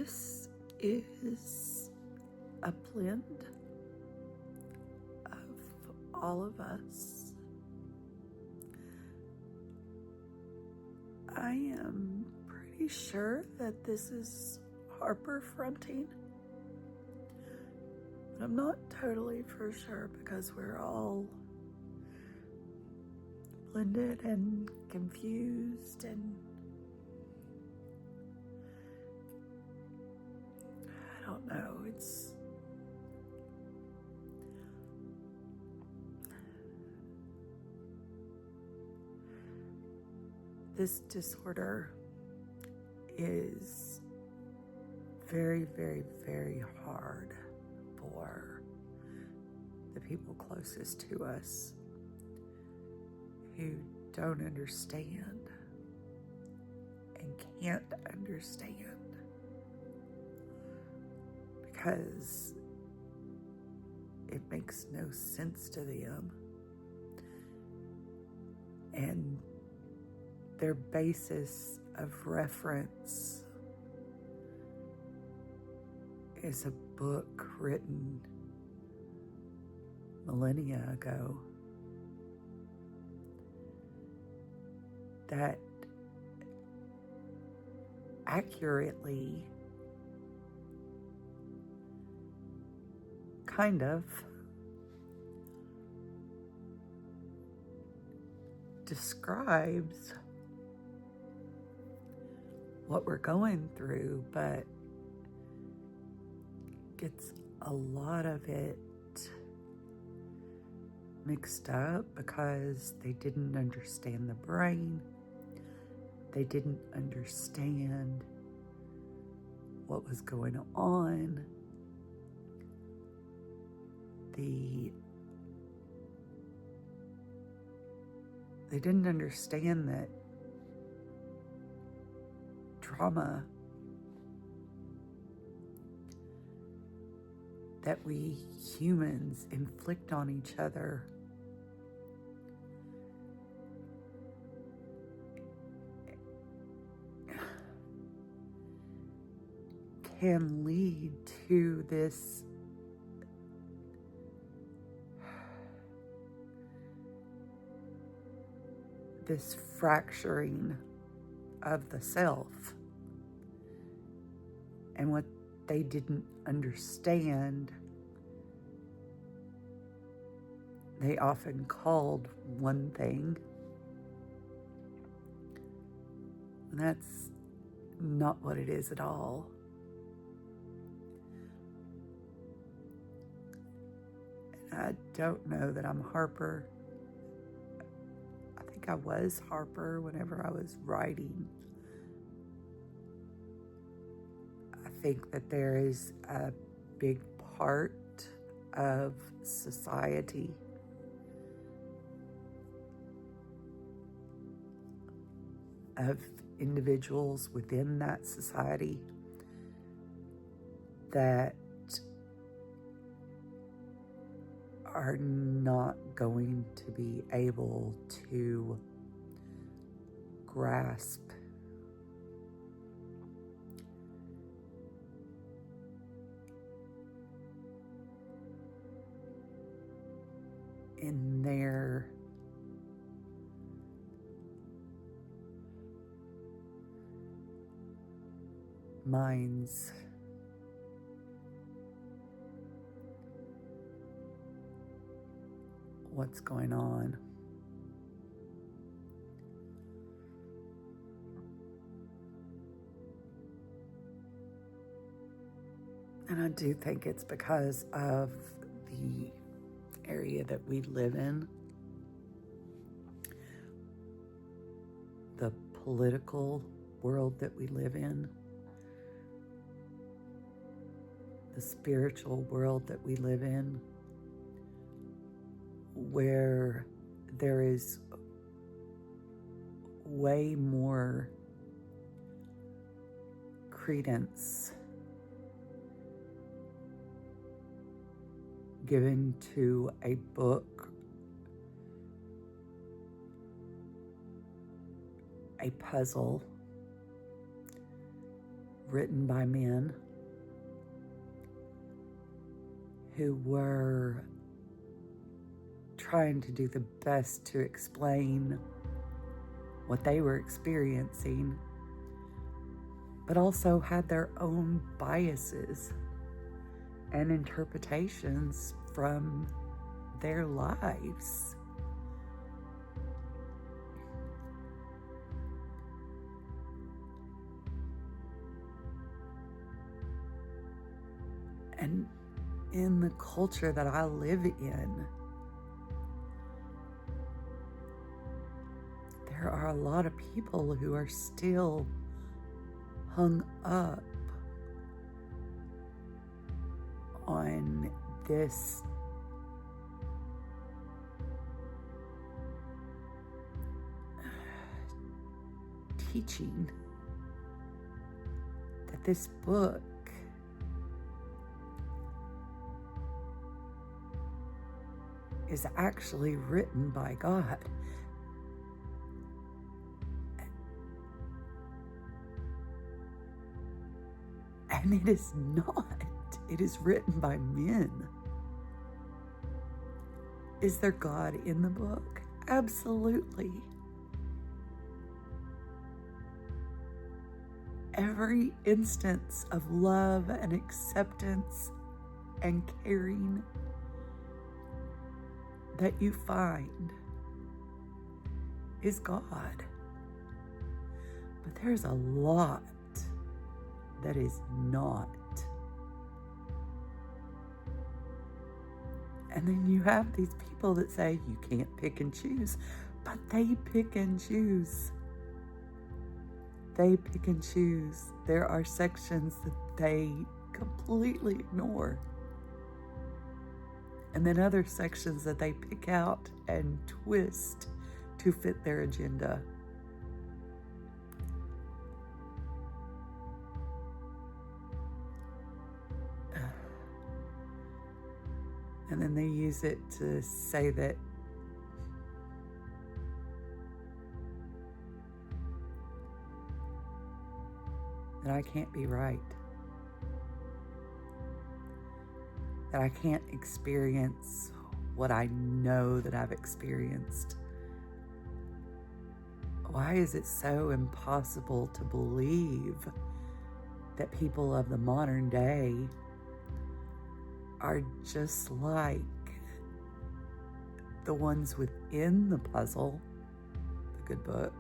This is a blend of all of us. I am pretty sure that this is Harper fronting, but I'm not totally for sure because we're all blended and confused, and I don't know, this disorder is very, very, very hard for the people closest to us who don't understand and can't understand because it makes no sense to them, and their basis of reference is a book written millennia ago that accurately kind of describes what we're going through, but gets a lot of it mixed up because they didn't understand the brain. They didn't understand what was going on. They didn't understand that trauma that we humans inflict on each other can lead to this fracturing of the self. And what they didn't understand, they often called one thing, and that's not what it is at all. And I don't know that I'm Harper. I think I was Harper whenever I was writing. I think that there is a big part of society of individuals within that society that are not going to be able to grasp in their minds what's going on. And I do think it's because of the area that we live in, the political world that we live in, the spiritual world that we live in, where there is way more credence given to a book, a puzzle, written by men who were trying to do the best to explain what they were experiencing, but also had their own biases and interpretations from their lives. And in the culture that I live in, there are a lot of people who are still hung up on this teaching that this book is actually written by God. And it is not. It is written by men. Is there God in the book? Absolutely. Every instance of love and acceptance and caring that you find is God. But there's a lot that is not. And then you have these people that say you can't pick and choose, but they pick and choose. They pick and choose. There are sections that they completely ignore. And then other sections that they pick out and twist to fit their agenda. And then they use it to say that I can't be right. That I can't experience what I know that I've experienced. Why is it so impossible to believe that people of the modern day are just like the ones within the puzzle, the good book,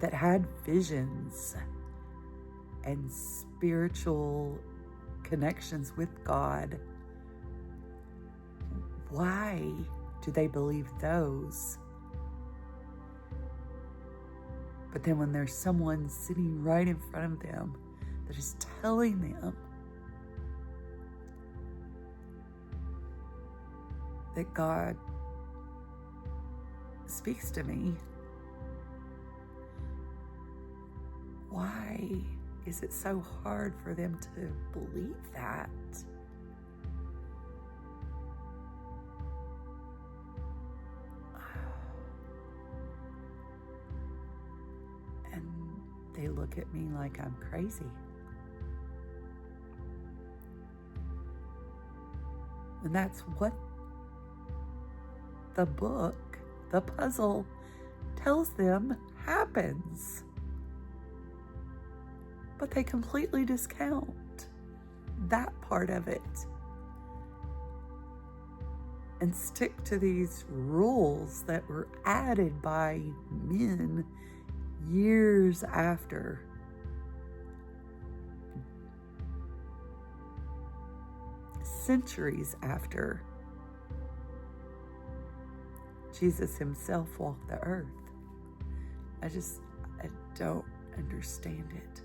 that had visions and spiritual connections with God? Why do they believe those? But then when there's someone sitting right in front of them that is telling them that God speaks to me, why is it so hard for them to believe that? And they look at me like I'm crazy. And that's what the book, the puzzle, tells them happens. But they completely discount that part of it and stick to these rules that were added by men years after. Centuries after Jesus himself walked the earth. I don't understand it.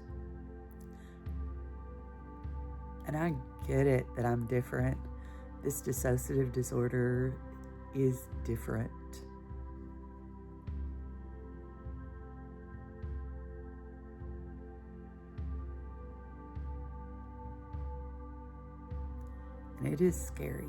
And I get it that I'm different. This dissociative disorder is different. And it is scary.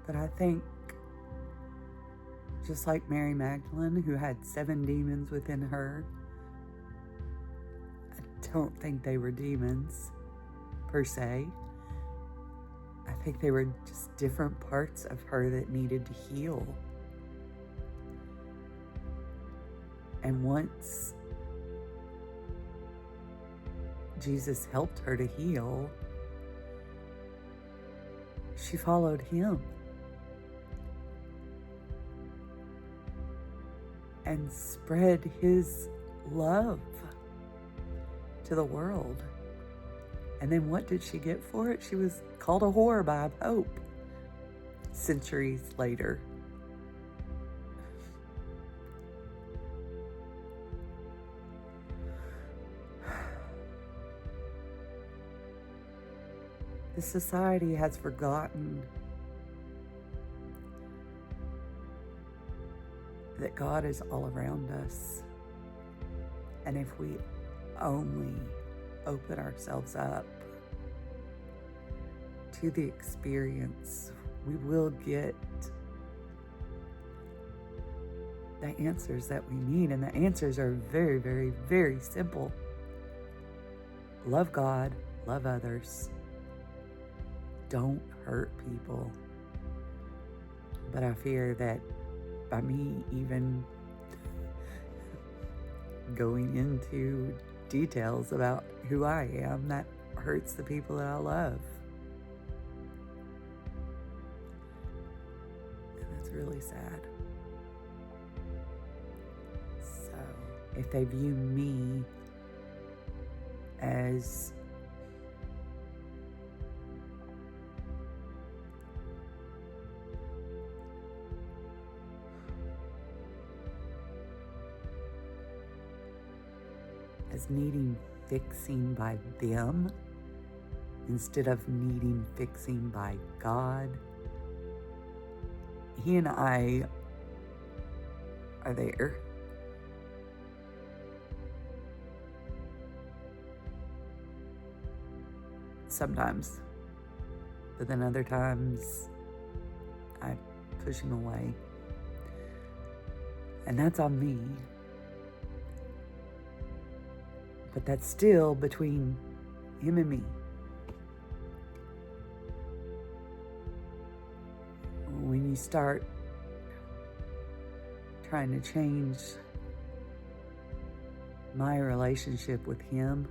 But I think, just like Mary Magdalene, who had 7 demons within her, I don't think they were demons per se. I think they were just different parts of her that needed to heal. And once Jesus helped her to heal, she followed him and spread his love to the world. And then what did she get for it? She was called a whore by a pope centuries later. The society has forgotten that God is all around us. And if we only open ourselves up to the experience, we will get the answers that we need. And the answers are very, very, very simple. Love God, love others. Don't hurt people. But I fear that by me even going into details about who I am, that hurts the people that I love. And that's really sad. So, if they view me as needing fixing by them instead of needing fixing by God, he and I are there. Sometimes. But then other times, I push him away. And that's on me. But that's still between him and me. When you start trying to change my relationship with him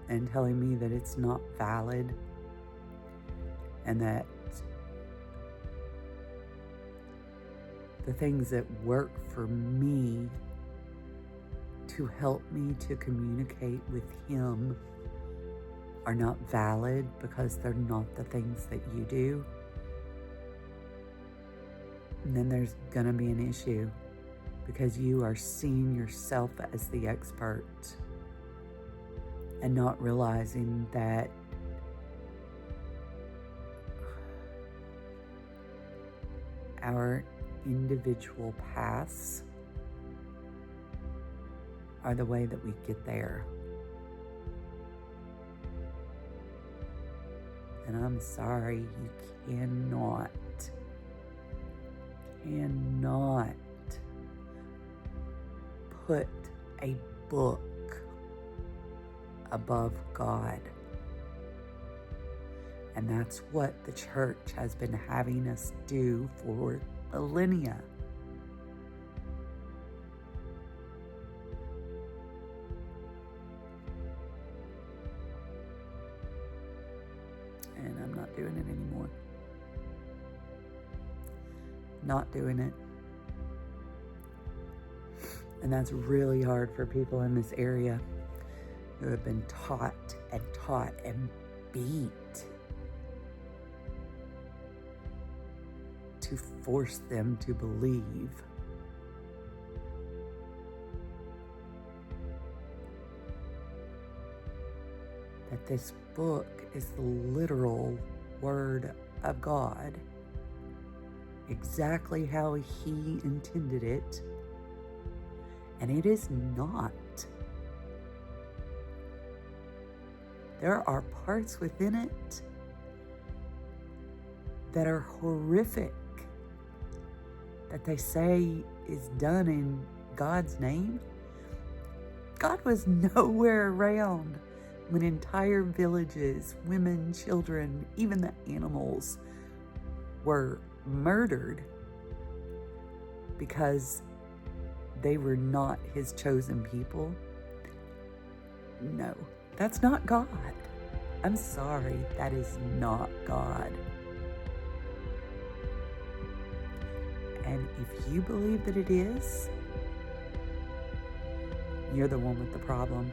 and telling me that it's not valid and that the things that work for me to help me to communicate with him are not valid because they're not the things that you do, and then there's gonna be an issue because you are seeing yourself as the expert and not realizing that our individual paths are the way that we get there. And I'm sorry, you cannot put a book above God. And that's what the church has been having us do for millennia. And I'm not doing it anymore. Not doing it. And that's really hard for people in this area who have been taught and beat to force them to believe that this book is the literal word of God, exactly how he intended it, and it is not. There are parts within it that are horrific, that they say is done in God's name. God was nowhere around when entire villages, women, children, even the animals were murdered because they were not his chosen people. No, that's not God. I'm sorry, that is not God. And if you believe that it is, you're the one with the problem.